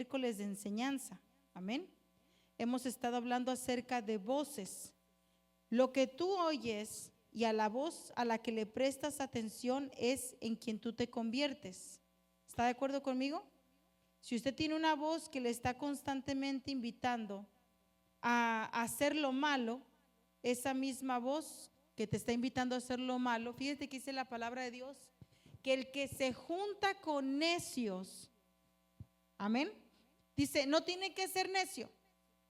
miércoles de enseñanza. Amén. Hemos estado hablando acerca de voces. Lo que tú oyes y a la voz a la que le prestas atención es en quien tú te conviertes. ¿Está de acuerdo conmigo? Si usted tiene una voz que le está constantemente invitando a hacer lo malo, esa misma voz que te está invitando a hacer lo malo, fíjate que dice la palabra de Dios, que el que se junta con necios, amén, dice, no tiene que ser necio,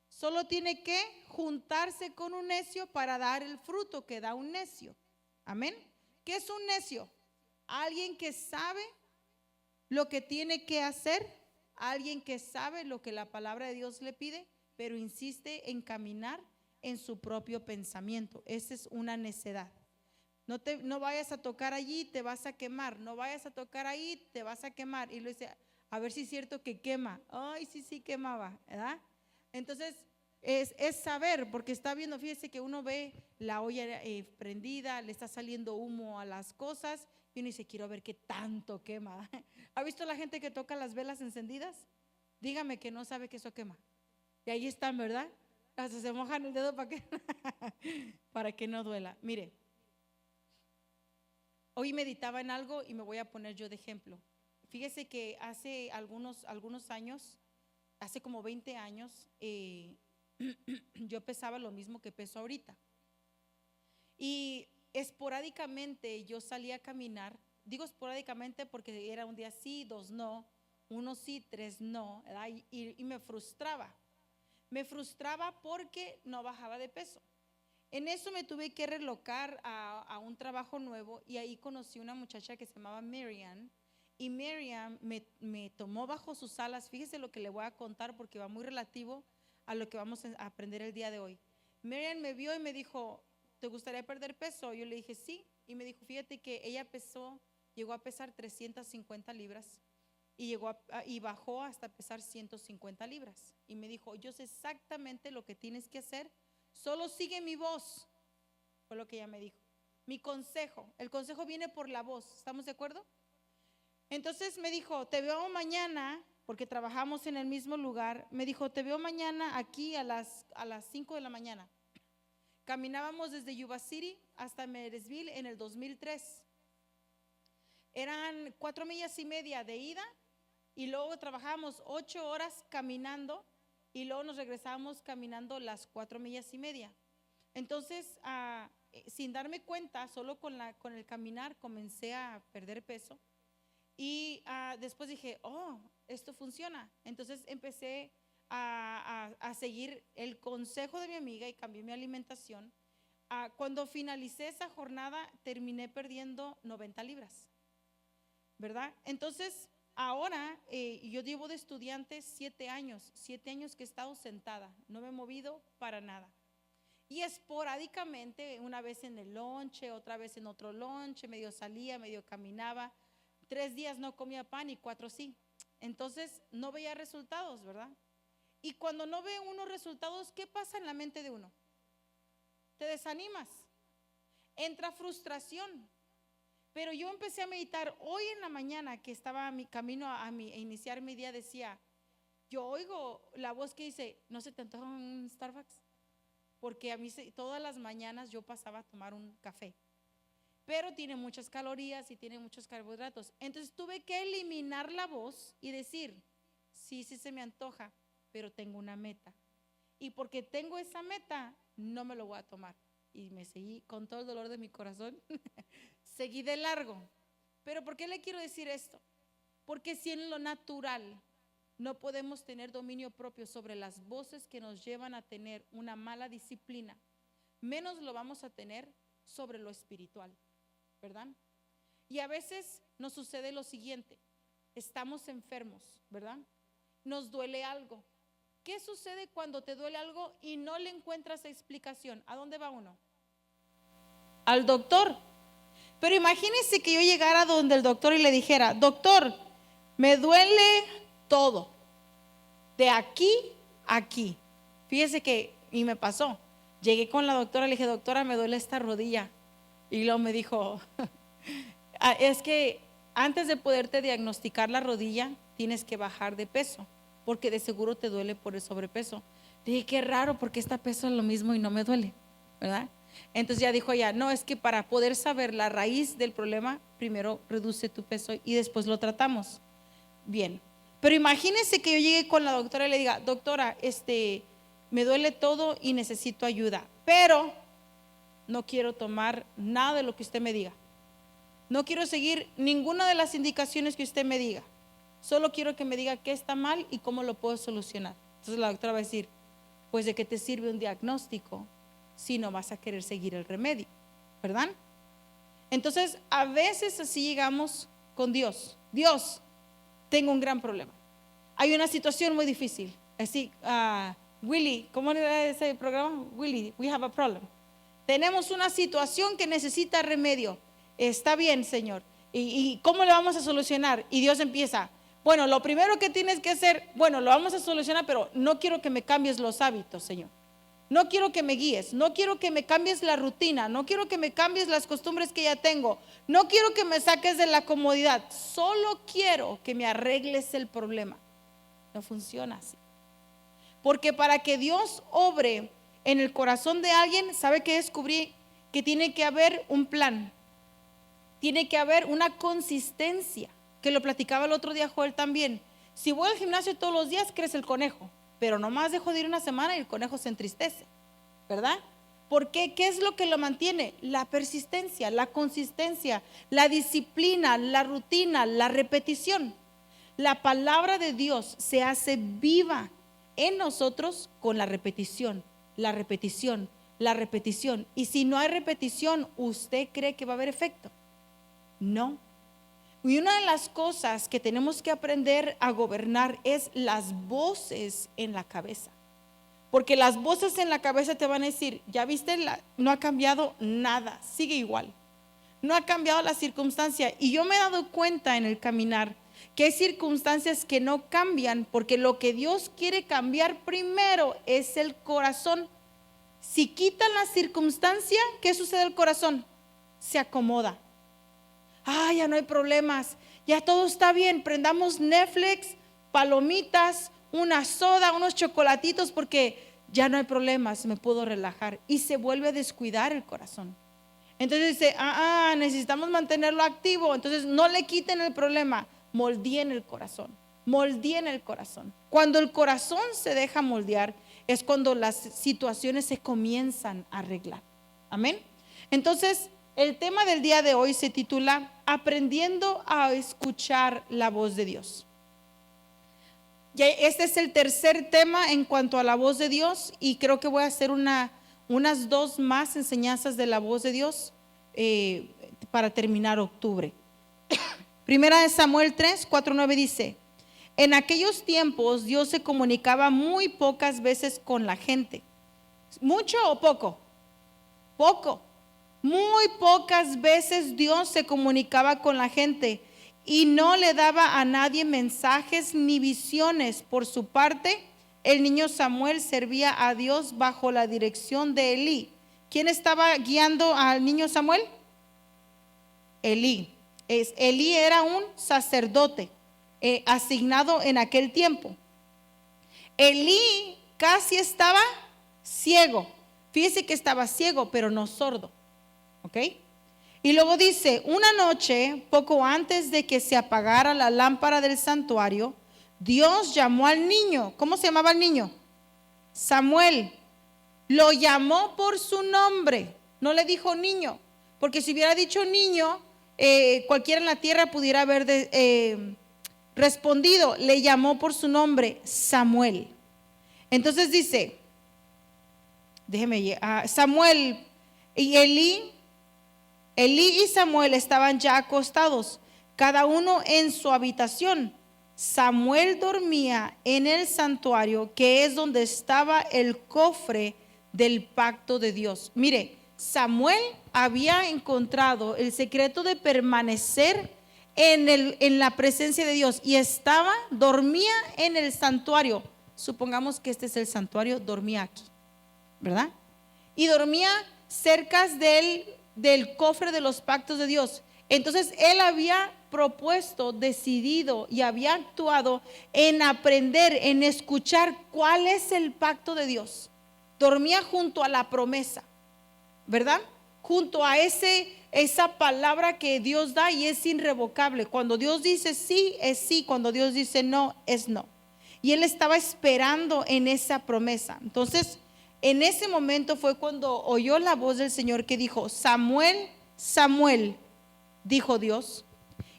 solo tiene que juntarse con un necio para dar el fruto que da un necio, amén. ¿Qué es un necio? Alguien que sabe lo que tiene que hacer, alguien que sabe lo que la palabra de Dios le pide, pero insiste en caminar en su propio pensamiento. Esa es una necedad. No vayas a tocar allí, te vas a quemar. No vayas a tocar ahí, te vas a quemar. Y lo dice, a ver si es cierto que quema. Ay, sí quemaba, ¿verdad? Entonces, es saber, porque está viendo, fíjese que uno ve la olla prendida, le está saliendo humo a las cosas y uno dice, quiero ver qué tanto quema. ¿Ha visto la gente que toca las velas encendidas? Dígame que no sabe que eso quema. Y ahí están, ¿verdad? Hasta se mojan el dedo para que, para que no duela. Mire, hoy meditaba en algo y me voy a poner yo de ejemplo. Fíjese que hace algunos años, hace como 20 años, yo pesaba lo mismo que peso ahorita. Y esporádicamente yo salía a caminar. Digo esporádicamente porque era un día sí, dos no, uno sí, tres no, ¿verdad? Y me frustraba. Me frustraba porque no bajaba de peso. En eso me tuve que relocar a un trabajo nuevo y ahí conocí una muchacha que se llamaba Miriam. Y Miriam me tomó bajo sus alas. Fíjese lo que le voy a contar porque va muy relativo a lo que vamos a aprender el día de hoy. Miriam me vio y me dijo, ¿te gustaría perder peso? Yo le dije sí. Y me dijo, fíjate que ella llegó a pesar 350 libras y bajó hasta pesar 150 libras. Y me dijo, yo sé exactamente lo que tienes que hacer, solo sigue mi voz. Fue lo que ella me dijo. Mi consejo, el consejo viene por la voz, ¿estamos de acuerdo? Entonces me dijo, te veo mañana, porque trabajamos en el mismo lugar. Me dijo, te veo mañana aquí a las 5 de la mañana. Caminábamos desde Yuba City hasta Meresville en el 2003. Eran 4 millas y media de ida y luego trabajábamos 8 horas caminando y luego nos regresábamos caminando las 4 millas y media. Entonces, sin darme cuenta, solo con el caminar comencé a perder peso y después dije, oh, esto funciona. Entonces empecé a seguir el consejo de mi amiga y cambié mi alimentación. Cuando finalicé esa jornada, terminé perdiendo 90 libras, ¿verdad? Entonces, ahora yo llevo de estudiante 7 años que he estado sentada, no me he movido para nada. Y esporádicamente, una vez en el lonche, otra vez en otro lonche, medio salía, medio caminaba. 3 días no comía pan y 4 sí. Entonces no veía resultados, ¿verdad? Y cuando no ve uno resultados, ¿qué pasa en la mente de uno? Te desanimas, entra frustración. Pero yo empecé a meditar hoy en la mañana que estaba a mi camino a iniciar mi día, decía, yo oigo la voz que dice, ¿no se te antoja un Starbucks? Porque a mí todas las mañanas yo pasaba a tomar un café, pero tiene muchas calorías y tiene muchos carbohidratos. Entonces tuve que eliminar la voz y decir, sí se me antoja, pero tengo una meta. Y porque tengo esa meta, no me lo voy a tomar. Y me seguí con todo el dolor de mi corazón, seguí de largo. Pero ¿por qué le quiero decir esto? Porque si en lo natural no podemos tener dominio propio sobre las voces que nos llevan a tener una mala disciplina, menos lo vamos a tener sobre lo espiritual, ¿verdad? Y a veces nos sucede lo siguiente, estamos enfermos, ¿verdad? Nos duele algo. ¿Qué sucede cuando te duele algo y no le encuentras explicación? ¿A dónde va uno? Al doctor. Pero imagínense que yo llegara donde el doctor y le dijera, doctor, me duele todo, de aquí a aquí. Fíjese que, y me pasó, llegué con la doctora, le dije, doctora, me duele esta rodilla. Y luego me dijo, es que antes de poderte diagnosticar la rodilla, tienes que bajar de peso. porque de seguro te duele por el sobrepeso. Dije, qué raro, porque esta pesa lo mismo y no me duele, ¿verdad? Entonces ya dijo ella, no, es que para poder saber la raíz del problema, primero reduce tu peso y después lo tratamos. Bien, pero imagínense que yo llegue con la doctora y le diga, doctora, me duele todo y necesito ayuda, pero no quiero tomar nada de lo que usted me diga. No quiero seguir ninguna de las indicaciones que usted me diga. Solo quiero que me diga qué está mal y cómo lo puedo solucionar. Entonces la doctora va a decir, pues de qué te sirve un diagnóstico si no vas a querer seguir el remedio, ¿verdad? Entonces a veces así llegamos con Dios. Dios, tengo un gran problema. Hay una situación muy difícil. Así, Willy, ¿cómo era ese programa? Willy, we have a problem. Tenemos una situación que necesita remedio. Está bien, Señor. ¿Y cómo le vamos a solucionar? Y Dios empieza, bueno, lo primero que tienes que hacer, bueno, lo vamos a solucionar, pero no quiero que me cambies los hábitos, Señor. No quiero que me guíes, no quiero que me cambies la rutina, no quiero que me cambies las costumbres que ya tengo, no quiero que me saques de la comodidad, solo quiero que me arregles el problema. No funciona así. Porque para que Dios obre en el corazón de alguien, ¿sabe qué descubrí? Que tiene que haber un plan, tiene que haber una consistencia, que lo platicaba el otro día Joel también. Si voy al gimnasio todos los días, crece el conejo, pero nomás dejo de ir una semana y el conejo se entristece, ¿verdad? ¿Por qué? ¿Qué es lo que lo mantiene? La persistencia, la consistencia, la disciplina, la rutina, la repetición. La palabra de Dios se hace viva en nosotros con la repetición, la repetición, la repetición. Y si no hay repetición, ¿usted cree que va a haber efecto? No. Y una de las cosas que tenemos que aprender a gobernar es las voces en la cabeza. Porque las voces en la cabeza te van a decir, ya viste, no ha cambiado nada, sigue igual. No ha cambiado la circunstancia. Y yo me he dado cuenta en el caminar que hay circunstancias que no cambian, porque lo que Dios quiere cambiar primero es el corazón. Si quitan la circunstancia, ¿qué sucede al corazón? Se acomoda. Ya no hay problemas, ya todo está bien, prendamos Netflix, palomitas, una soda, unos chocolatitos, porque ya no hay problemas, me puedo relajar. Y se vuelve a descuidar el corazón. Entonces dice, necesitamos mantenerlo activo. Entonces no le quiten el problema, moldeen el corazón, moldeen el corazón. Cuando el corazón se deja moldear es cuando las situaciones se comienzan a arreglar. Amén. Entonces el tema del día de hoy se titula Aprendiendo a escuchar la voz de Dios. Ya este es el tercer tema en cuanto a la voz de Dios, y creo que voy a hacer unas dos más enseñanzas de la voz de Dios para terminar octubre. Primera de Samuel 3, 4, 9 dice: en aquellos tiempos Dios se comunicaba muy pocas veces con la gente. ¿Mucho o poco? Poco. Muy pocas veces Dios se comunicaba con la gente y no le daba a nadie mensajes ni visiones. Por su parte, el niño Samuel servía a Dios bajo la dirección de Elí. ¿Quién estaba guiando al niño Samuel? Elí. Elí era un sacerdote asignado en aquel tiempo. Elí casi estaba ciego. Fíjese que estaba ciego, pero no sordo. ¿Ok? Y luego dice, una noche, poco antes de que se apagara la lámpara del santuario, Dios llamó al niño. ¿Cómo se llamaba el niño? Samuel. Lo llamó por su nombre. No le dijo niño, porque si hubiera dicho niño, cualquiera en la tierra pudiera haber respondido. Le llamó por su nombre, Samuel. Entonces dice, Samuel y Elí y Samuel estaban ya acostados, cada uno en su habitación. Samuel dormía en el santuario, que es donde estaba el cofre del pacto de Dios. Mire, Samuel había encontrado el secreto de permanecer en la presencia de Dios y dormía en el santuario. Supongamos que este es el santuario, dormía aquí, ¿verdad? Y dormía cerca del cofre de los pactos de Dios. Entonces él había propuesto, decidido y había actuado en aprender, en escuchar cuál es el pacto de Dios. Dormía junto a la promesa, ¿verdad? Junto a esa palabra que Dios da y es irrevocable. Cuando Dios dice sí, es sí. Cuando Dios dice no, es no. Y él estaba esperando en esa promesa. Entonces, en ese momento fue cuando oyó la voz del Señor que dijo: Samuel, Samuel, dijo Dios.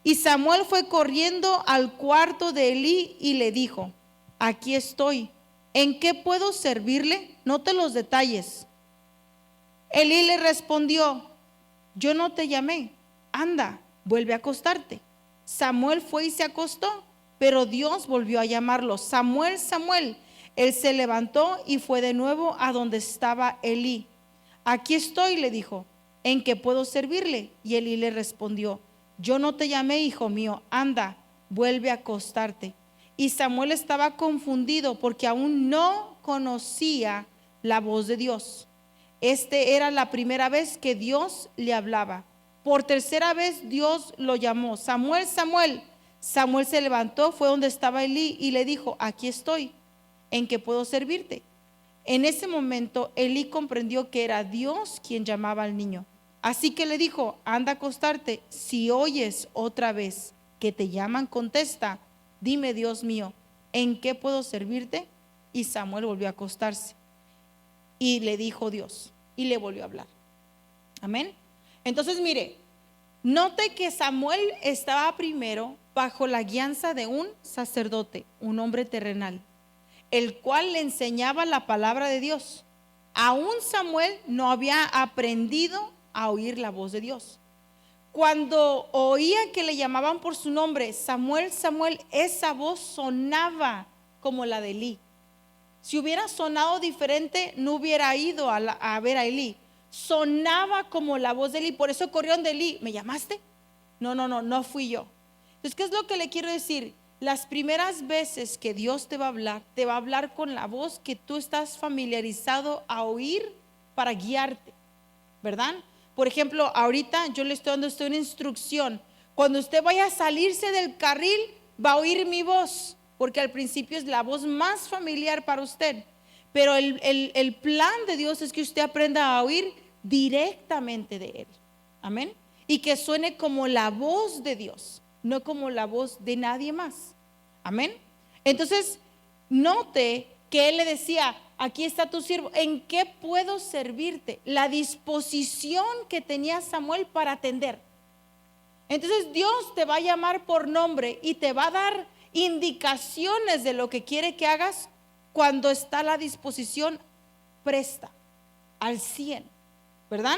Y Samuel fue corriendo al cuarto de Elí y le dijo: aquí estoy, ¿en qué puedo servirle? Note los detalles. Elí le respondió: yo no te llamé, anda, vuelve a acostarte. Samuel fue y se acostó, pero Dios volvió a llamarlo: Samuel, Samuel. Él se levantó y fue de nuevo a donde estaba Elí. Aquí estoy, le dijo, ¿en qué puedo servirle? Y Elí le respondió: yo no te llamé, hijo mío, anda, vuelve a acostarte. Y Samuel estaba confundido porque aún no conocía la voz de Dios. Era la primera vez que Dios le hablaba. Por tercera vez Dios lo llamó: Samuel, Samuel. Samuel se levantó, fue donde estaba Elí y le dijo: aquí estoy, ¿en qué puedo servirte? En ese momento Elí comprendió que era Dios quien llamaba al niño. Así que le dijo: anda a acostarte. Si oyes otra vez que te llaman, contesta: dime, Dios mío, ¿en qué puedo servirte? Y Samuel volvió a acostarse. Y le dijo Dios, y le volvió a hablar. Amén. Entonces, mire, note que Samuel estaba primero bajo la guianza de un sacerdote, un hombre terrenal, el cual le enseñaba la palabra de Dios. Aún Samuel no había aprendido a oír la voz de Dios. Cuando oía que le llamaban por su nombre: Samuel, Samuel, esa voz sonaba como la de Elí. Si hubiera sonado diferente, no hubiera ido a ver a Elí. Sonaba como la voz de Elí. Por eso corrieron de Elí: ¿me llamaste? No fui yo. Entonces, ¿qué es lo que le quiero decir? Las primeras veces que Dios te va a hablar con la voz que tú estás familiarizado a oír para guiarte, ¿verdad? Por ejemplo, ahorita yo le estoy dando una instrucción. Cuando usted vaya a salirse del carril, va a oír mi voz, porque al principio es la voz más familiar para usted. Pero el plan de Dios es que usted aprenda a oír directamente de Él. Amén. Y que suene como la voz de Dios, no como la voz de nadie más. Amén. Entonces, note que Él le decía: aquí está tu siervo, ¿en qué puedo servirte? La disposición que tenía Samuel para atender. Entonces Dios te va a llamar por nombre y te va a dar indicaciones de lo que quiere que hagas cuando está la disposición presta, al 100, ¿verdad?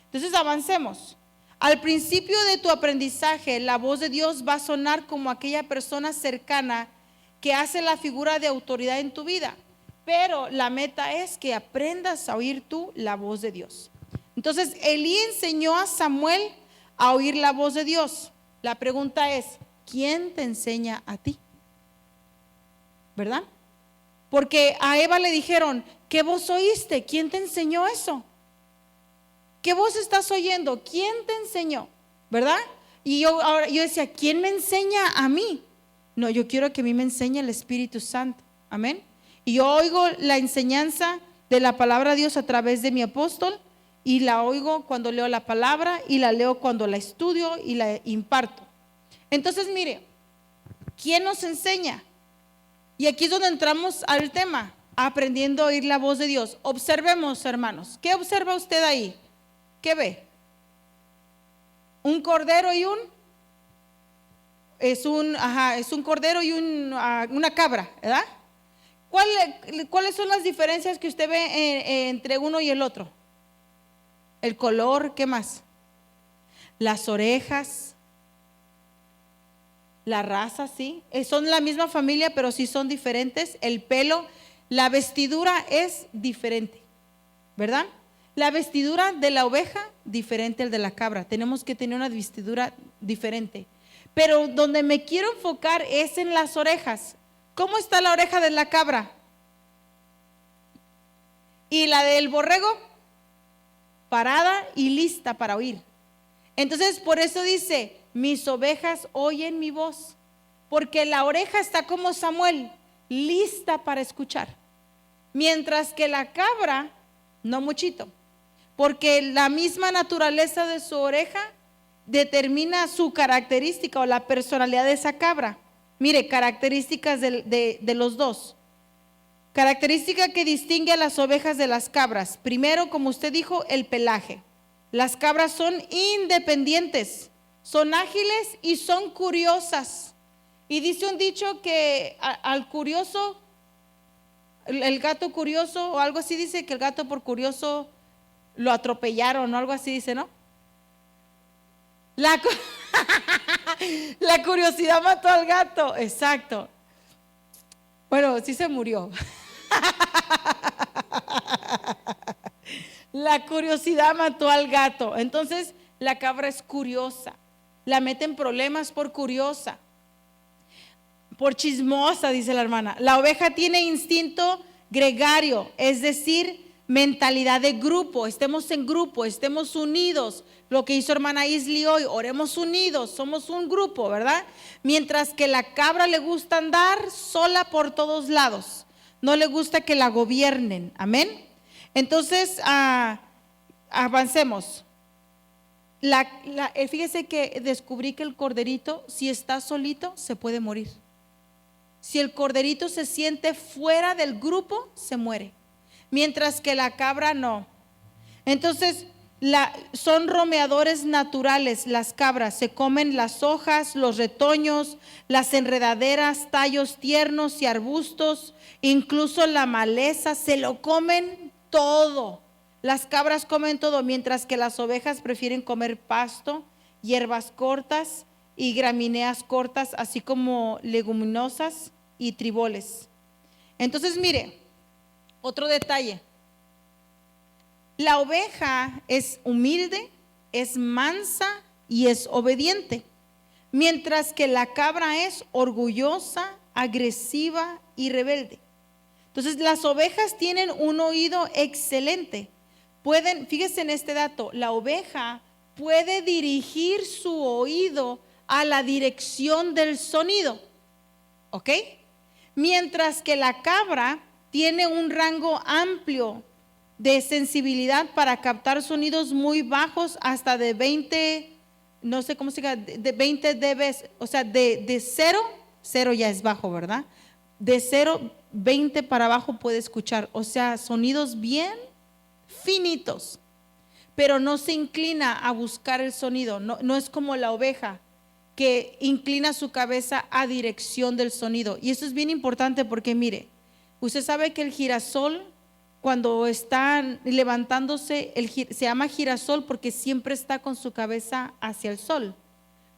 Entonces avancemos. Al principio de tu aprendizaje, la voz de Dios va a sonar como aquella persona cercana que hace la figura de autoridad en tu vida. Pero la meta es que aprendas a oír tú la voz de Dios. Entonces Elí enseñó a Samuel a oír la voz de Dios. La pregunta es: ¿quién te enseña a ti? ¿Verdad? Porque a Eva le dijeron: ¿qué voz oíste? ¿Quién te enseñó eso? ¿Qué voz estás oyendo? ¿Quién te enseñó? ¿Verdad? Y yo decía: ¿quién me enseña a mí? No, yo quiero que a mí me enseñe el Espíritu Santo. Amén. Y yo oigo la enseñanza de la palabra de Dios a través de mi apóstol, y la oigo cuando leo la palabra, y la leo cuando la estudio y la imparto. Entonces, mire, ¿quién nos enseña? Y aquí es donde entramos al tema, aprendiendo a oír la voz de Dios. Observemos, hermanos. ¿Qué observa usted ahí? ¿Qué ve? Un cordero y es un cordero y una cabra, ¿verdad? ¿Cuáles son las diferencias que usted ve entre uno y el otro? El color, ¿qué más? Las orejas, la raza, sí. Son la misma familia, pero sí son diferentes. El pelo, la vestidura es diferente, ¿verdad? La vestidura de la oveja, diferente al de la cabra. Tenemos que tener una vestidura diferente. Pero donde me quiero enfocar es en las orejas. ¿Cómo está la oreja de la cabra? Y la del borrego, parada y lista para oír. Entonces, por eso dice: mis ovejas oyen mi voz. Porque la oreja está como Samuel, lista para escuchar. Mientras que la cabra, no muchito. Porque la misma naturaleza de su oreja determina su característica o la personalidad de esa cabra. Mire, características de los dos. Característica que distingue a las ovejas de las cabras. Primero, como usted dijo, el pelaje. Las cabras son independientes, son ágiles y son curiosas. Y dice un dicho que al curioso, el gato curioso o algo así dice, que el gato por curioso lo atropellaron o algo así dice, ¿no? La curiosidad mató al gato, exacto. Bueno, sí se murió. La curiosidad mató al gato. Entonces la cabra es curiosa. La mete en problemas por curiosa, por chismosa, dice la hermana. La oveja tiene instinto gregario, es decir, mentalidad de grupo. Estemos en grupo, estemos unidos. Lo que hizo hermana Isli hoy, oremos unidos, somos un grupo, ¿verdad? Mientras que la cabra le gusta andar sola por todos lados, no le gusta que la gobiernen, amén. Entonces, avancemos. Fíjese que descubrí que el corderito, si está solito, se puede morir. Si el corderito se siente fuera del grupo, se muere, mientras que la cabra no. Entonces, son romeadores naturales. Las cabras se comen las hojas, los retoños, las enredaderas, tallos tiernos y arbustos, incluso la maleza, se lo comen todo. Las cabras comen todo, mientras que las ovejas prefieren comer pasto, hierbas cortas y gramíneas cortas, así como leguminosas y triboles. Entonces, mire, otro detalle. La oveja es humilde, es mansa y es obediente, mientras que la cabra es orgullosa, agresiva y rebelde. Entonces, las ovejas tienen un oído excelente. Fíjese en este dato, la oveja puede dirigir su oído a la dirección del sonido, ¿ok? Mientras que la cabra tiene un rango amplio de sensibilidad para captar sonidos muy bajos hasta de 20, no sé cómo se llama, de 20 dB, o sea, de 0 ya es bajo, ¿verdad? De 0, 20 para abajo puede escuchar, o sea, sonidos bien finitos, pero no se inclina a buscar el sonido, no es como la oveja que inclina su cabeza a dirección del sonido. Y eso es bien importante porque mire, usted sabe que el girasol, cuando está levantándose, se llama girasol porque siempre está con su cabeza hacia el sol.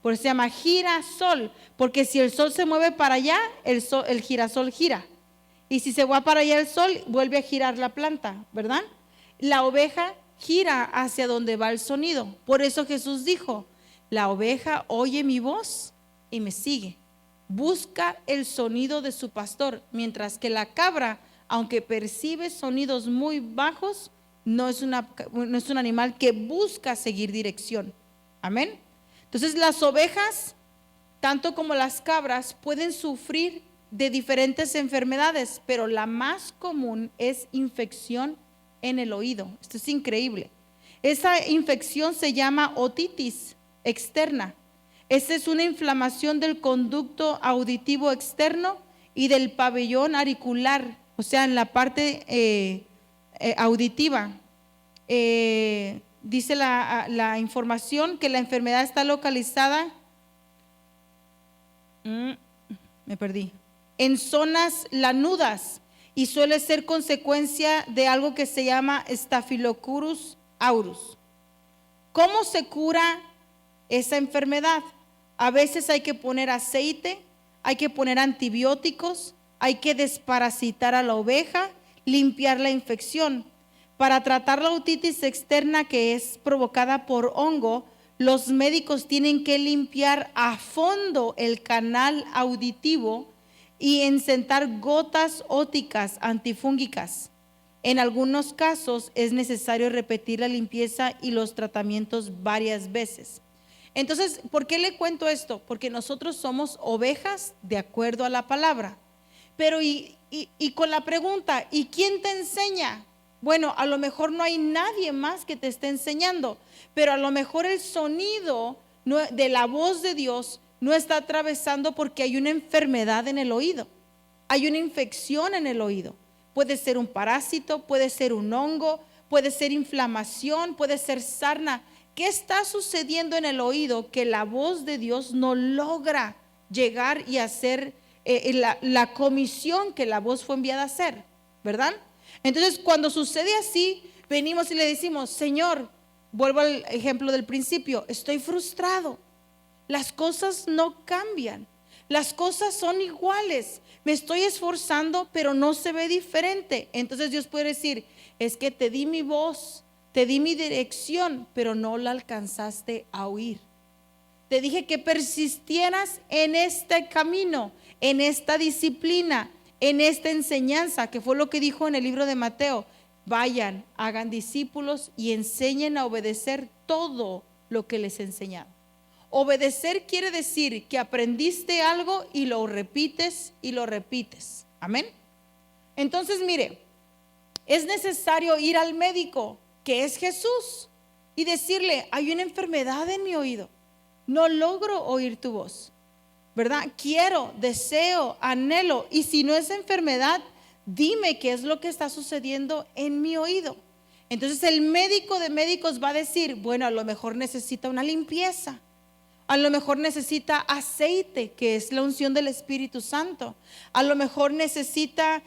Por eso se llama girasol, porque si el sol se mueve para allá, el girasol gira. Y si se va para allá el sol, vuelve a girar la planta, ¿verdad? La oveja gira hacia donde va el sonido. Por eso Jesús dijo, la oveja oye mi voz y me sigue. Busca el sonido de su pastor, mientras que la cabra, aunque percibe sonidos muy bajos, no es un animal que busca seguir dirección. Amén. Entonces las ovejas, tanto como las cabras, pueden sufrir de diferentes enfermedades, pero la más común es infección en el oído. Esto es increíble. Esa infección se llama otitis externa. Esta es una inflamación del conducto auditivo externo y del pabellón auricular, o sea, en la parte auditiva. Dice la información que la enfermedad está localizada, me perdí, en zonas lanudas y suele ser consecuencia de algo que se llama Staphylococcus aureus. ¿Cómo se cura esa enfermedad? A veces hay que poner aceite, hay que poner antibióticos, hay que desparasitar a la oveja, limpiar la infección. Para tratar la otitis externa, que es provocada por hongo, los médicos tienen que limpiar a fondo el canal auditivo y encetar gotas óticas antifúngicas. En algunos casos es necesario repetir la limpieza y los tratamientos varias veces. Entonces, ¿por qué le cuento esto? Porque nosotros somos ovejas de acuerdo a la palabra. Pero y con la pregunta, ¿y quién te enseña? Bueno, a lo mejor no hay nadie más que te esté enseñando, pero a lo mejor el sonido de la voz de Dios no está atravesando porque hay una enfermedad en el oído. Hay una infección en el oído. Puede ser un parásito, puede ser un hongo, puede ser inflamación, puede ser sarna. ¿Qué está sucediendo en el oído que la voz de Dios no logra llegar y hacer la comisión que la voz fue enviada a hacer? ¿Verdad? Entonces, cuando sucede así, venimos y le decimos, Señor, vuelvo al ejemplo del principio, estoy frustrado. Las cosas no cambian. Las cosas son iguales. Me estoy esforzando, pero no se ve diferente. Entonces Dios puede decir, es que te di mi voz, te di mi dirección, pero no la alcanzaste a oír. Te dije que persistieras en este camino, en esta disciplina, en esta enseñanza, que fue lo que dijo en el libro de Mateo. Vayan, hagan discípulos y enseñen a obedecer todo lo que les he enseñado. Obedecer quiere decir que aprendiste algo y lo repites y lo repites. Amén. Entonces, mire, es necesario ir al médico, que es Jesús, y decirle, hay una enfermedad en mi oído. No logro oír tu voz, ¿verdad? Quiero, deseo, anhelo. Y si no es enfermedad, dime qué es lo que está sucediendo en mi oído. Entonces el médico de médicos va a decir, bueno, a lo mejor necesita una limpieza. A lo mejor necesita aceite, que es la unción del Espíritu Santo. A lo mejor necesita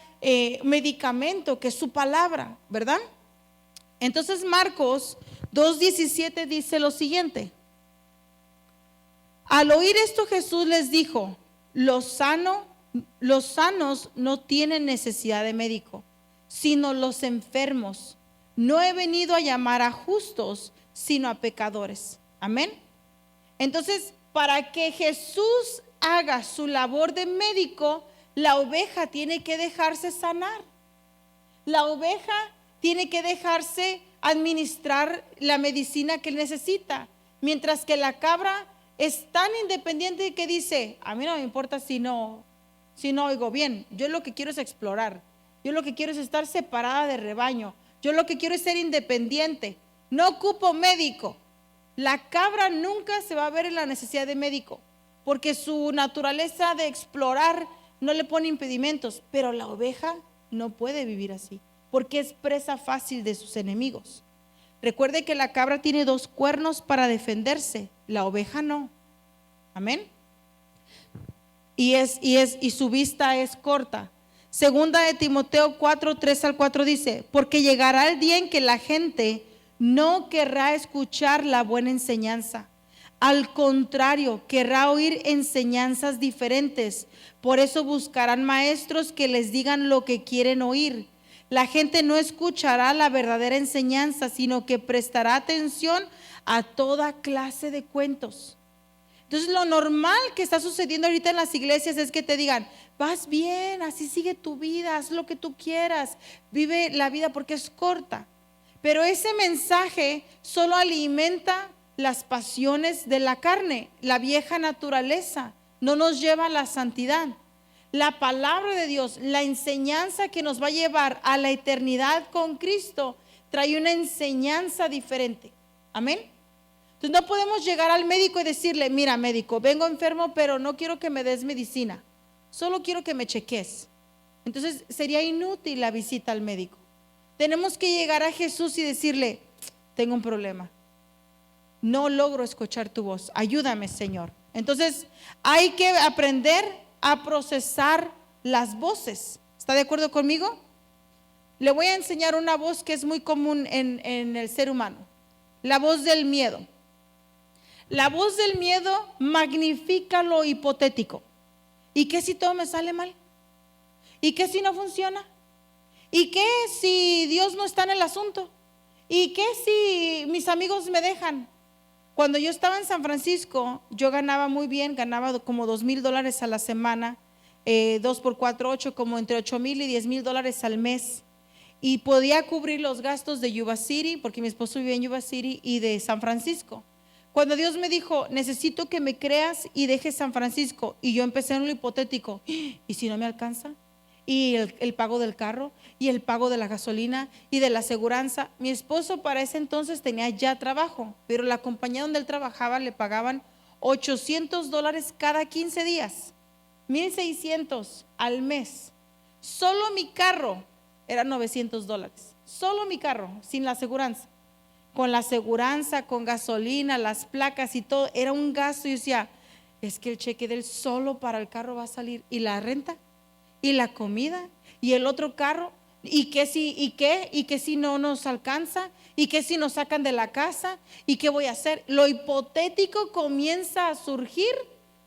medicamento, que es su palabra, ¿verdad? Entonces Marcos 2:17 dice lo siguiente. Al oír esto Jesús les dijo, los sanos no tienen necesidad de médico, sino los enfermos. No he venido a llamar a justos, sino a pecadores. Amén. Entonces, para que Jesús haga su labor de médico, la oveja tiene que dejarse sanar. La oveja tiene que dejarse administrar la medicina que necesita, mientras que la cabra es tan independiente que dice, a mí no me importa si no oigo bien, yo lo que quiero es explorar, yo lo que quiero es estar separada de rebaño, yo lo que quiero es ser independiente, no ocupo médico. La cabra nunca se va a ver en la necesidad de médico, porque su naturaleza de explorar no le pone impedimentos, pero la oveja no puede vivir así, porque es presa fácil de sus enemigos. Recuerde que la cabra tiene 2 cuernos para defenderse, la oveja no. Amén. Y su vista es corta. Segunda de Timoteo 4:3-4 dice, porque llegará el día en que la gente no querrá escuchar la buena enseñanza. Al contrario, querrá oír enseñanzas diferentes. Por eso buscarán maestros que les digan lo que quieren oír. La gente no escuchará la verdadera enseñanza, sino que prestará atención a toda clase de cuentos. Entonces, lo normal que está sucediendo ahorita en las iglesias es que te digan, vas bien, así sigue tu vida, haz lo que tú quieras, vive la vida porque es corta. Pero ese mensaje solo alimenta las pasiones de la carne, la vieja naturaleza, no nos lleva a la santidad. La palabra de Dios, la enseñanza que nos va a llevar a la eternidad con Cristo, trae una enseñanza diferente. Amén. Entonces no podemos llegar al médico y decirle, mira médico, vengo enfermo, pero no quiero que me des medicina, solo quiero que me cheques. Entonces sería inútil la visita al médico. Tenemos que llegar a Jesús y decirle, tengo un problema, no logro escuchar tu voz, ayúdame Señor. Entonces hay que aprender a procesar las voces. ¿Está de acuerdo conmigo? Le voy a enseñar una voz que es muy común en el ser humano, la voz del miedo. La voz del miedo magnifica lo hipotético. ¿Y qué si todo me sale mal? ¿Y qué si no funciona? ¿Y qué si Dios no está en el asunto? ¿Y qué si mis amigos me dejan? Cuando yo estaba en San Francisco, yo ganaba muy bien, ganaba como $2,000 a la semana, 2 por 4, 8, como entre $8,000 y $10,000 al mes. Y podía cubrir los gastos de Yuba City, porque mi esposo vivía en Yuba City, y de San Francisco. Cuando Dios me dijo, necesito que me creas y dejes San Francisco, y yo empecé en lo hipotético, ¿y si no me alcanza? Y el pago del carro, y el pago de la gasolina, y de la aseguranza. Mi esposo para ese entonces tenía ya trabajo, pero la compañía donde él trabajaba le pagaban $800 cada 15 días, 1,600 al mes. Solo mi carro era $900, solo mi carro, sin la aseguranza. Con la aseguranza, con gasolina, las placas y todo, era un gasto. Y decía, es que el cheque del solo para el carro va a salir, y la renta, y la comida, y el otro carro, y que si no nos alcanza, y que si nos sacan de la casa, y qué voy a hacer. Lo hipotético comienza a surgir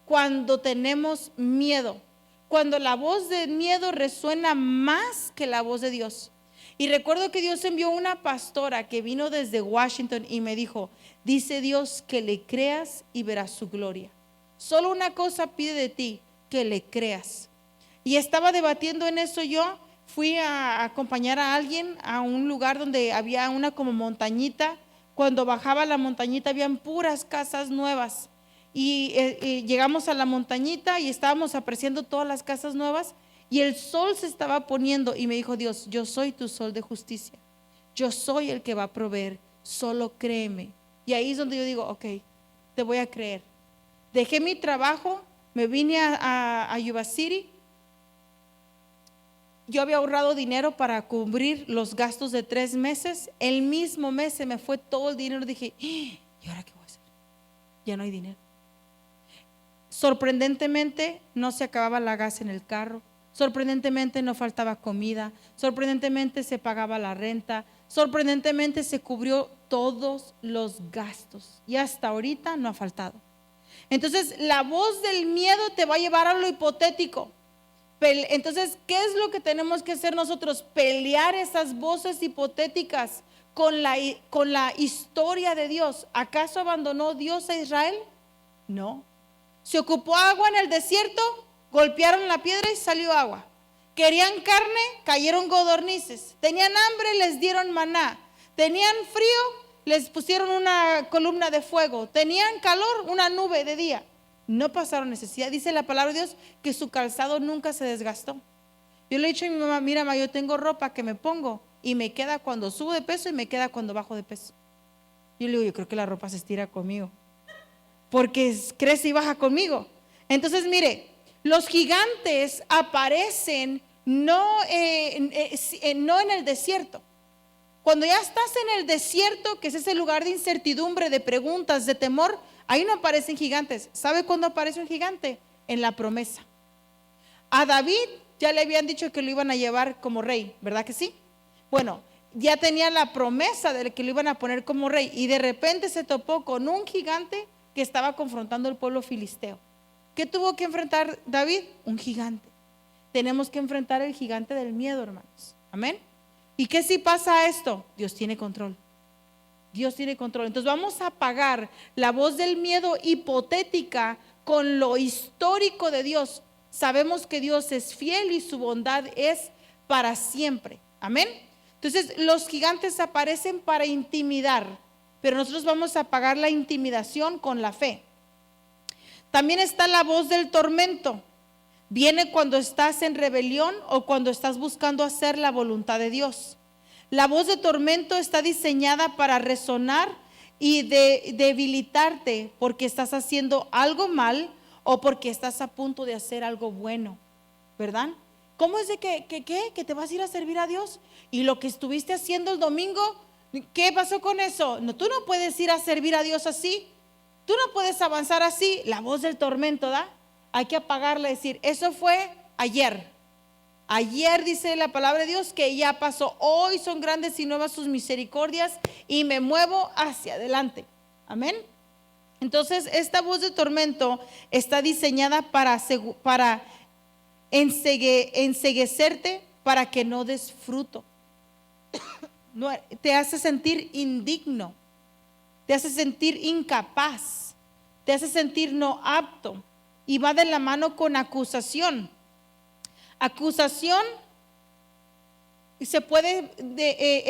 cuando tenemos miedo, cuando la voz de miedo resuena más que la voz de Dios. Y recuerdo que Dios envió una pastora que vino desde Washington y me dijo, dice Dios que le creas y verás su gloria. Solo una cosa pide de ti, que le creas. Y estaba debatiendo en eso. Yo fui a acompañar a alguien a un lugar donde había una como montañita. Cuando bajaba la montañita habían puras casas nuevas. Y llegamos a la montañita y estábamos apreciando todas las casas nuevas. Y el sol se estaba poniendo y me dijo Dios, yo soy tu sol de justicia, yo soy el que va a proveer, solo créeme. Y ahí es donde yo digo, ok, te voy a creer. Dejé mi trabajo, me vine a Yuba City. Yo había ahorrado dinero para cubrir los gastos de 3 meses. El mismo mes se me fue todo el dinero. Dije, ¿y ahora qué voy a hacer? Ya no hay dinero. Sorprendentemente no se acababa la gas en el carro. Sorprendentemente no faltaba comida, sorprendentemente se pagaba la renta, sorprendentemente se cubrió todos los gastos y hasta ahorita no ha faltado. Entonces la voz del miedo te va a llevar a lo hipotético. Entonces, ¿qué es lo que tenemos que hacer nosotros? Pelear esas voces hipotéticas con la historia de Dios. ¿Acaso abandonó Dios a Israel? No. ¿Se ocupó agua en el desierto? Golpearon la piedra y salió agua. Querían carne, cayeron codornices. Tenían hambre, les dieron maná. Tenían frío, les pusieron una columna de fuego. Tenían calor, una nube de día. No pasaron necesidad. Dice la palabra de Dios que su calzado nunca se desgastó. Yo le he dicho a mi mamá, mira, ma, yo tengo ropa que me pongo y me queda cuando subo de peso y me queda cuando bajo de peso. Yo le digo, yo creo que la ropa se estira conmigo, porque crece y baja conmigo. Entonces, mire, los gigantes aparecen no en el desierto. Cuando ya estás en el desierto, que es ese lugar de incertidumbre, de preguntas, de temor, ahí no aparecen gigantes. ¿Sabe cuándo aparece un gigante? En la promesa. A David ya le habían dicho que lo iban a llevar como rey, ¿verdad que sí? Bueno, ya tenía la promesa de que lo iban a poner como rey, y de repente se topó con un gigante que estaba confrontando al pueblo filisteo. ¿Qué tuvo que enfrentar David? Un gigante. Tenemos que enfrentar el gigante del miedo, hermanos. Amén. ¿Y qué si pasa esto? Dios tiene control. Dios tiene control. Entonces vamos a apagar la voz del miedo hipotética con lo histórico de Dios. Sabemos que Dios es fiel y su bondad es para siempre. Amén. Entonces los gigantes aparecen para intimidar, pero nosotros vamos a apagar la intimidación con la fe. También está la voz del tormento. Viene cuando estás en rebelión o cuando estás buscando hacer la voluntad de Dios. La voz de tormento está diseñada para resonar y debilitarte porque estás haciendo algo mal o porque estás a punto de hacer algo bueno, ¿verdad? ¿Cómo es de que te vas a ir a servir a Dios? Y lo que estuviste haciendo el domingo, ¿qué pasó con eso? No, tú no puedes ir a servir a Dios así. Tú no puedes avanzar así. La voz del tormento, ¿da? Hay que apagarla y decir, eso fue ayer. Ayer dice la palabra de Dios que ya pasó. Hoy son grandes y nuevas sus misericordias y me muevo hacia adelante. Amén. Entonces esta voz de tormento está diseñada para enceguecerte, para que no des fruto. Te hace sentir indigno, te hace sentir incapaz, te hace sentir no apto, y va de la mano con acusación. Acusación se puede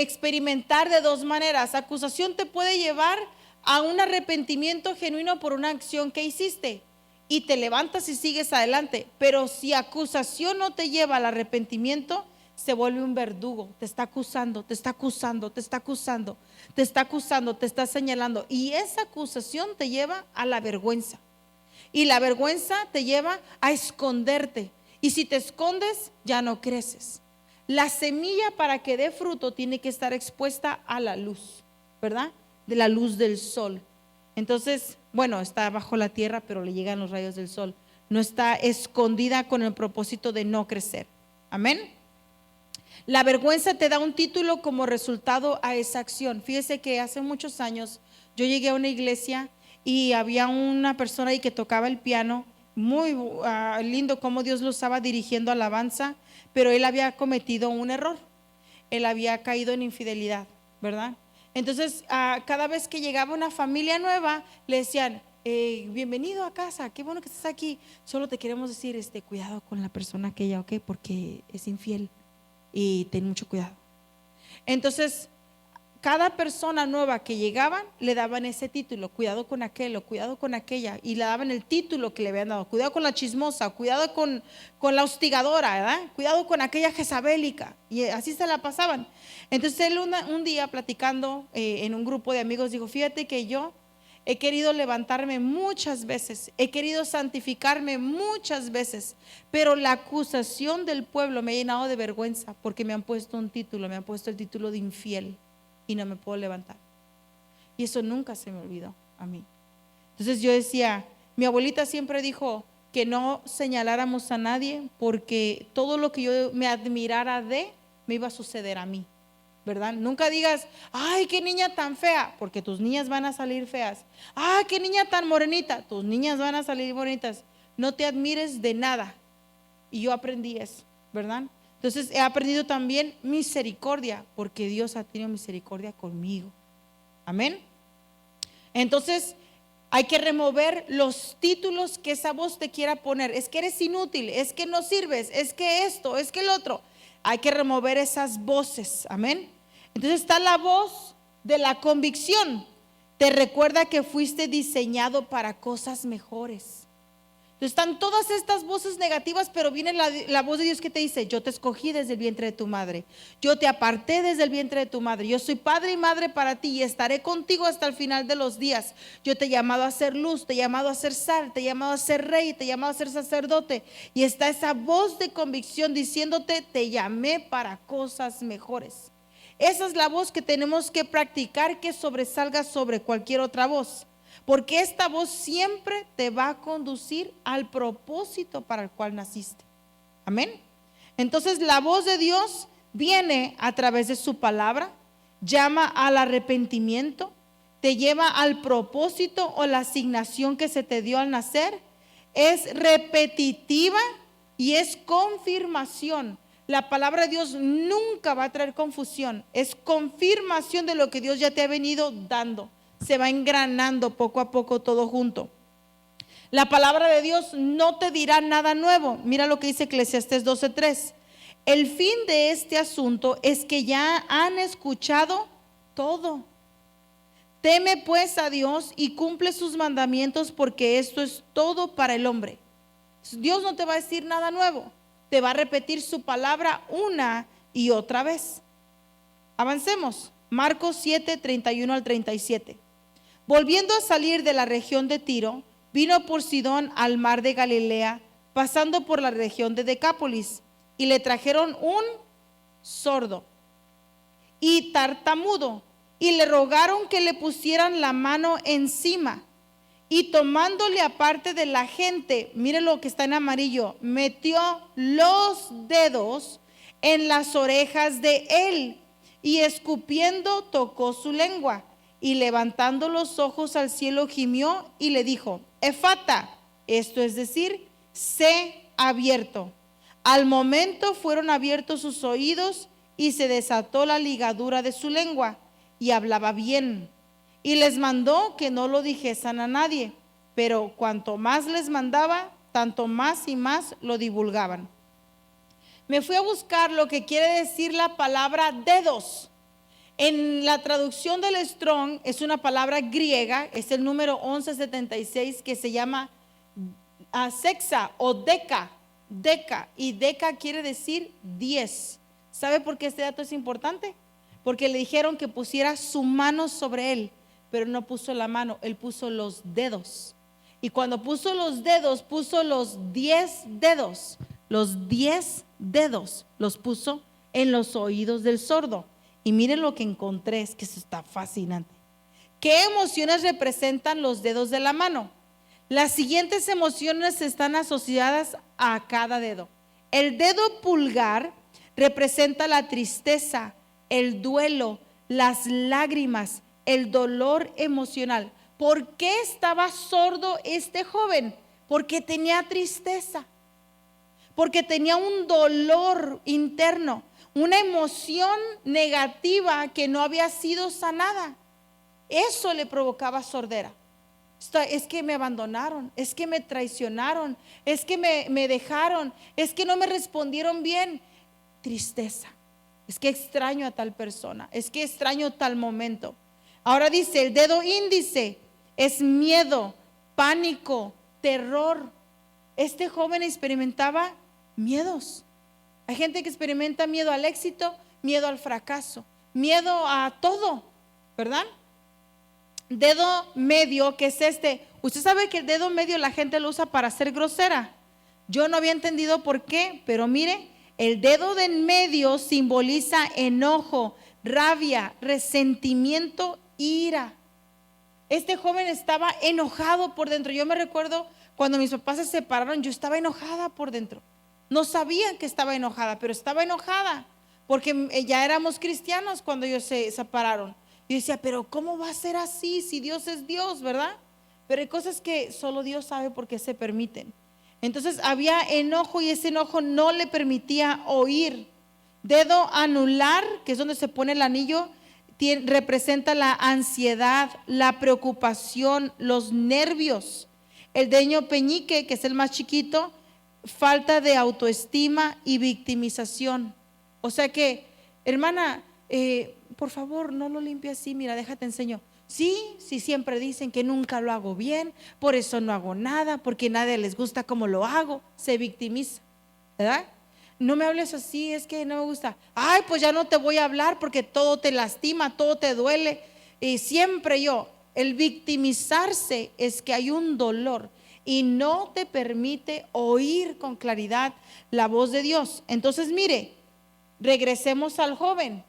experimentar de dos maneras. Acusación te puede llevar a un arrepentimiento genuino por una acción que hiciste y te levantas y sigues adelante. Pero si acusación no te lleva al arrepentimiento, se vuelve un verdugo, te está acusando, te está acusando, te está acusando, te está acusando, te está señalando, y esa acusación te lleva a la vergüenza, y la vergüenza te lleva a esconderte, y si te escondes ya no creces. La semilla, para que dé fruto, tiene que estar expuesta a la luz, ¿verdad? De la luz del sol. Entonces, bueno, está bajo la tierra, pero le llegan los rayos del sol. No está escondida con el propósito de no crecer. Amén. La vergüenza te da un título como resultado a esa acción. Fíjese que hace muchos años yo llegué a una iglesia y había una persona ahí que tocaba el piano. Muy lindo cómo Dios lo estaba dirigiendo alabanza, pero él había cometido un error. Él había caído en infidelidad, ¿verdad? Entonces, cada vez que llegaba una familia nueva, le decían, bienvenido a casa, qué bueno que estás aquí. Solo te queremos decir, cuidado con la persona aquella, ¿ok? Porque es infiel y ten mucho cuidado. Entonces, cada persona nueva que llegaban le daban ese título, cuidado con aquello, cuidado con aquella, y le daban el título que le habían dado, cuidado con la chismosa, cuidado con la hostigadora, ¿verdad? Cuidado con aquella jezabélica, y así se la pasaban. Entonces él un día platicando en un grupo de amigos dijo, fíjate que yo he querido levantarme muchas veces, he querido santificarme muchas veces, pero la acusación del pueblo me ha llenado de vergüenza porque me han puesto un título, me han puesto el título de infiel y no me puedo levantar. Y eso nunca se me olvidó a mí. Entonces yo decía, mi abuelita siempre dijo que no señaláramos a nadie porque todo lo que yo me admirara de me iba a suceder a mí, ¿verdad? Nunca digas, ay, qué niña tan fea, porque tus niñas van a salir feas. Ay, qué niña tan morenita, tus niñas van a salir bonitas. No te admires de nada. Y yo aprendí eso, ¿verdad? Entonces he aprendido también misericordia, porque Dios ha tenido misericordia conmigo. Amén. Entonces hay que remover los títulos que esa voz te quiera poner. Es que eres inútil, es que no sirves, es que esto, es que el otro. Hay que remover esas voces. Amén. Entonces está la voz de la convicción. Te recuerda que fuiste diseñado para cosas mejores. Entonces están todas estas voces negativas, pero viene la voz de Dios que te dice, yo te escogí desde el vientre de tu madre, yo te aparté desde el vientre de tu madre, yo soy padre y madre para ti y estaré contigo hasta el final de los días. Yo te he llamado a ser luz, te he llamado a ser sal, te he llamado a ser rey, te he llamado a ser sacerdote. Y está esa voz de convicción diciéndote, te llamé para cosas mejores. Esa es la voz que tenemos que practicar, que sobresalga sobre cualquier otra voz. Porque esta voz siempre te va a conducir al propósito para el cual naciste. Amén. Entonces la voz de Dios viene a través de su palabra, llama al arrepentimiento, te lleva al propósito o la asignación que se te dio al nacer, es repetitiva y es confirmación. La palabra de Dios nunca va a traer confusión, es confirmación de lo que Dios ya te ha venido dando. Se va engranando poco a poco todo junto. La palabra de Dios no te dirá nada nuevo. Mira lo que dice Eclesiastés 12:3. El fin de este asunto es que ya han escuchado todo. Teme pues a Dios y cumple sus mandamientos, porque esto es todo para el hombre. Dios no te va a decir nada nuevo, te va a repetir su palabra una y otra vez. Avancemos. Marcos 7:31 al 37. Volviendo a salir de la región de Tiro, vino por Sidón al mar de Galilea, pasando por la región de Decápolis, y le trajeron un sordo y tartamudo, y le rogaron que le pusieran la mano encima, y tomándole aparte de la gente, mire lo que está en amarillo, metió los dedos en las orejas de él, y escupiendo tocó su lengua. Y levantando los ojos al cielo gimió y le dijo, Efata, esto es decir, sé abierto. Al momento fueron abiertos sus oídos y se desató la ligadura de su lengua y hablaba bien. Y les mandó que no lo dijesen a nadie, pero cuanto más les mandaba, tanto más y más lo divulgaban. Me fui a buscar lo que quiere decir la palabra dedos. En la traducción del Strong es una palabra griega, es el número 1176, que se llama sexa o deca, y deca quiere decir 10. ¿Sabe por qué este dato es importante? Porque le dijeron que pusiera su mano sobre él, pero no puso la mano, él puso los dedos. Y cuando puso los dedos, puso los 10 dedos. Los 10 dedos los puso en los oídos del sordo. Y miren lo que encontré, es que eso está fascinante. ¿Qué emociones representan los dedos de la mano? Las siguientes emociones están asociadas a cada dedo. El dedo pulgar representa la tristeza, el duelo, las lágrimas, el dolor emocional. ¿Por qué estaba sordo este joven? Porque tenía tristeza, porque tenía un dolor interno, una emoción negativa que no había sido sanada. Eso le provocaba sordera. Es que me abandonaron, es que me traicionaron, es que me dejaron, es que no me respondieron bien. Tristeza, es que extraño a tal persona, es que extraño tal momento. Ahora dice, el dedo índice es miedo, pánico, terror. Este joven experimentaba miedos. Hay gente que experimenta miedo al éxito, miedo al fracaso, miedo a todo, ¿verdad? Dedo medio, que es este. Usted sabe que el dedo medio la gente lo usa para ser grosera. Yo no había entendido por qué, pero mire, el dedo de en medio simboliza enojo, rabia, resentimiento, ira. Este joven estaba enojado por dentro. Yo me recuerdo cuando mis papás se separaron, yo estaba enojada por dentro. No sabía que estaba enojada, pero estaba enojada porque ya éramos cristianos cuando ellos se separaron. Yo decía, pero ¿cómo va a ser así si Dios es Dios, verdad? Pero hay cosas que solo Dios sabe por qué se permiten. Entonces había enojo y ese enojo no le permitía oír. Dedo anular, que es donde se pone el anillo, representa la ansiedad, la preocupación, los nervios. El dedo peñique, que es el más chiquito, falta de autoestima y victimización. O sea que, hermana, por favor, no lo limpie así, mira, déjate enseño. Sí, siempre dicen que nunca lo hago bien, por eso no hago nada, porque a nadie les gusta cómo lo hago, se victimiza, ¿verdad? No me hables así, es que no me gusta. Ay, pues ya no te voy a hablar porque todo te lastima, todo te duele. Y siempre el victimizarse es que hay un dolor y no te permite oír con claridad la voz de Dios. Entonces, mire, regresemos al joven.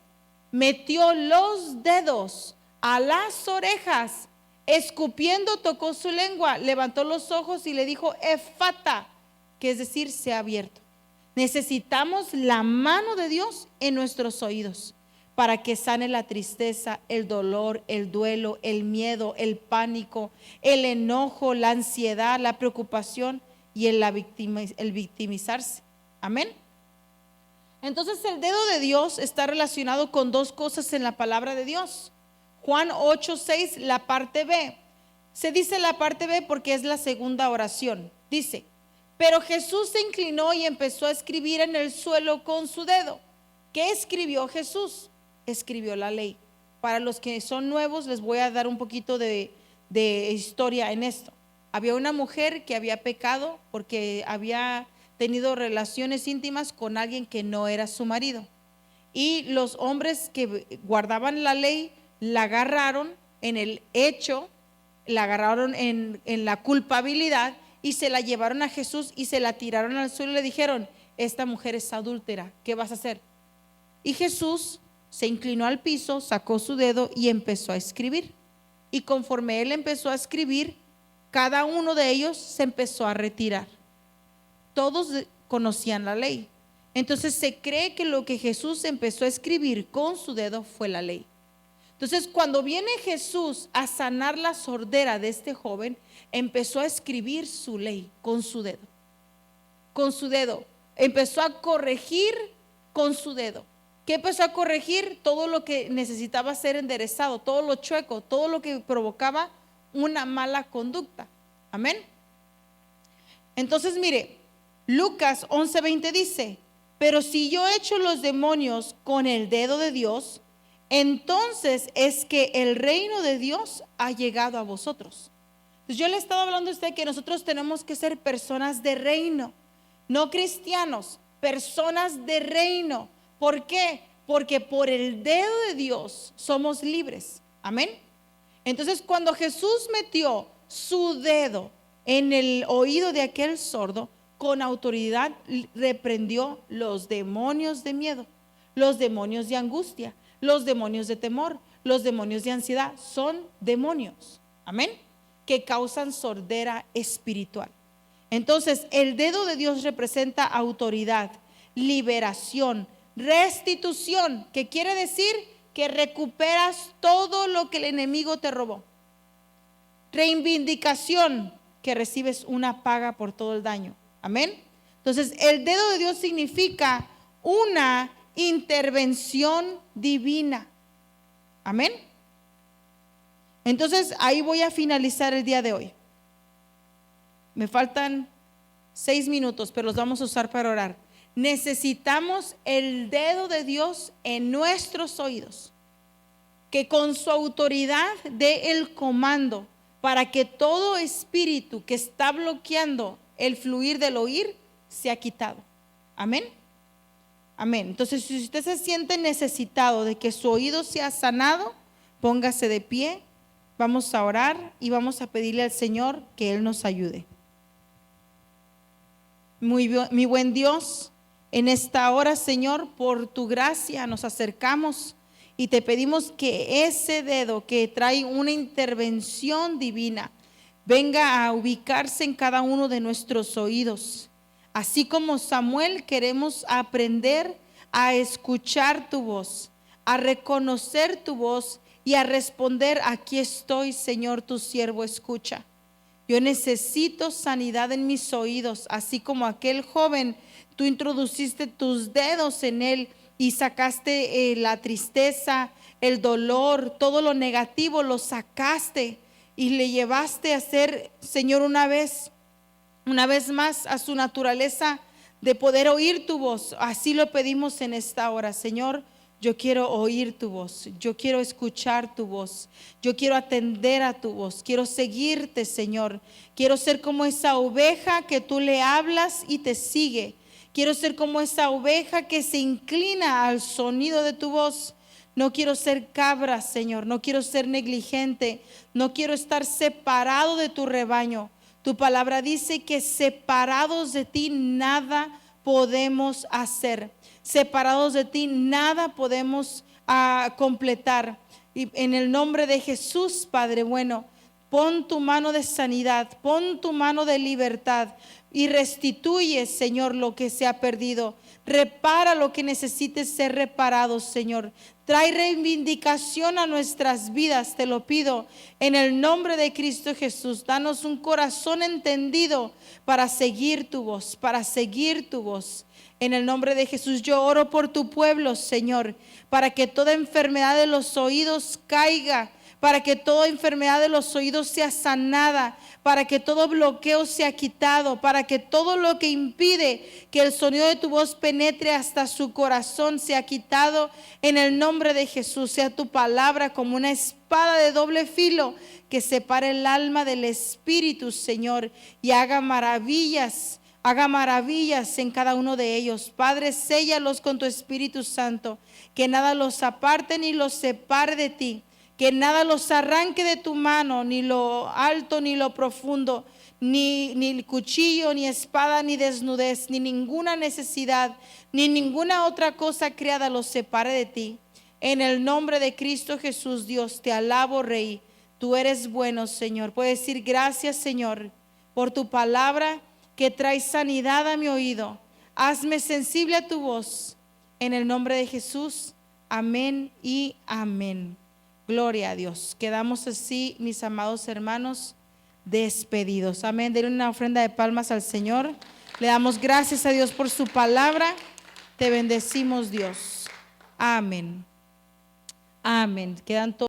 Metió los dedos a las orejas, escupiendo tocó su lengua, levantó los ojos y le dijo efata, que es decir, se ha abierto. Necesitamos la mano de Dios en nuestros oídos para que sane la tristeza, el dolor, el duelo, el miedo, el pánico, el enojo, la ansiedad, la preocupación y el victimizarse. Amén. Entonces el dedo de Dios está relacionado con dos cosas en la palabra de Dios. Juan 8:6, la parte B. Se dice la parte B porque es la segunda oración. Dice, pero Jesús se inclinó y empezó a escribir en el suelo con su dedo. ¿Qué escribió Jesús? Escribió la ley. Para los que son nuevos les voy a dar un poquito de historia en esto. Había una mujer que había pecado porque había tenido relaciones íntimas con alguien que no era su marido. Y los hombres que guardaban la ley la agarraron en el hecho, la agarraron en la culpabilidad y se la llevaron a Jesús y se la tiraron al suelo y le dijeron, esta mujer es adúltera, ¿qué vas a hacer? Y Jesús se inclinó al piso, sacó su dedo y empezó a escribir. Y conforme él empezó a escribir, cada uno de ellos se empezó a retirar. Todos conocían la ley. Entonces se cree que lo que Jesús empezó a escribir con su dedo fue la ley. Entonces cuando viene Jesús a sanar la sordera de este joven, empezó a escribir su ley con su dedo. Con su dedo. Empezó a corregir con su dedo. ¿Qué empezó a corregir? Todo lo que necesitaba ser enderezado, todo lo chueco, todo lo que provocaba una mala conducta. Amén. Entonces mire, Lucas 11:20 dice, pero si yo echo los demonios con el dedo de Dios, entonces es que el reino de Dios ha llegado a vosotros. Entonces, yo le he estado hablando a usted que nosotros tenemos que ser personas de reino, no cristianos, personas de reino. ¿Por qué? Porque por el dedo de Dios somos libres. Amén. Entonces, cuando Jesús metió su dedo en el oído de aquel sordo, con autoridad reprendió los demonios de miedo, los demonios de angustia, los demonios de temor, los demonios de ansiedad. Son demonios, amén, que causan sordera espiritual. Entonces, el dedo de Dios representa autoridad, liberación, restitución, que quiere decir que recuperas todo lo que el enemigo te robó. Reivindicación, que recibes una paga por todo el daño. Amén. Entonces, el dedo de Dios significa una intervención divina. Amén. Entonces, ahí voy a finalizar el día de hoy. Me faltan 6 minutos, pero los vamos a usar para orar. Necesitamos el dedo de Dios en nuestros oídos, que con su autoridad dé el comando para que todo espíritu que está bloqueando el fluir del oír sea quitado. Amén. Amén. Entonces, si usted se siente necesitado de que su oído sea sanado, póngase de pie, vamos a orar y vamos a pedirle al Señor que Él nos ayude. Mi buen Dios, en esta hora, Señor, por tu gracia nos acercamos y te pedimos que ese dedo que trae una intervención divina venga a ubicarse en cada uno de nuestros oídos. Así como Samuel, queremos aprender a escuchar tu voz, a reconocer tu voz y a responder: aquí estoy, Señor, tu siervo escucha. Yo necesito sanidad en mis oídos, así como aquel joven, tú introduciste tus dedos en él y sacaste la tristeza, el dolor, todo lo negativo lo sacaste y le llevaste a ser, Señor, una vez más a su naturaleza de poder oír tu voz. Así lo pedimos en esta hora, Señor. Yo quiero oír tu voz, yo quiero escuchar tu voz, yo quiero atender a tu voz, quiero seguirte, Señor. Quiero ser como esa oveja que tú le hablas y te sigue. Quiero ser como esa oveja que se inclina al sonido de tu voz. No quiero ser cabra, Señor, no quiero ser negligente, no quiero estar separado de tu rebaño. Tu palabra dice que separados de ti nada podemos hacer. Separados de ti nada podemos completar. Y en el nombre de Jesús, Padre bueno, pon tu mano de sanidad, pon tu mano de libertad y restituye, Señor, lo que se ha perdido. Repara lo que necesite ser reparado, Señor. Trae reivindicación a nuestras vidas, te lo pido, en el nombre de Cristo Jesús. Danos un corazón entendido para seguir tu voz, para seguir tu voz. En el nombre de Jesús yo oro por tu pueblo, Señor, para que toda enfermedad de los oídos caiga, para que toda enfermedad de los oídos sea sanada, para que todo bloqueo sea quitado, para que todo lo que impide que el sonido de tu voz penetre hasta su corazón sea quitado. En el nombre de Jesús, sea tu palabra como una espada de doble filo que separe el alma del espíritu, Señor, y haga maravillas en cada uno de ellos. Padre, séllalos con tu Espíritu Santo, que nada los aparte ni los separe de ti, que nada los arranque de tu mano, ni lo alto ni lo profundo, ni cuchillo, ni espada, ni desnudez, ni ninguna necesidad, ni ninguna otra cosa creada los separe de ti. En el nombre de Cristo Jesús, Dios, te alabo, Rey. Tú eres bueno, Señor. Puedes decir gracias, Señor, por tu palabra que trae sanidad a mi oído. Hazme sensible a tu voz. En el nombre de Jesús, amén y amén. Gloria a Dios. Quedamos así, mis amados hermanos, despedidos. Amén. Denle una ofrenda de palmas al Señor. Le damos gracias a Dios por su palabra. Te bendecimos, Dios. Amén. Amén. Quedan todos.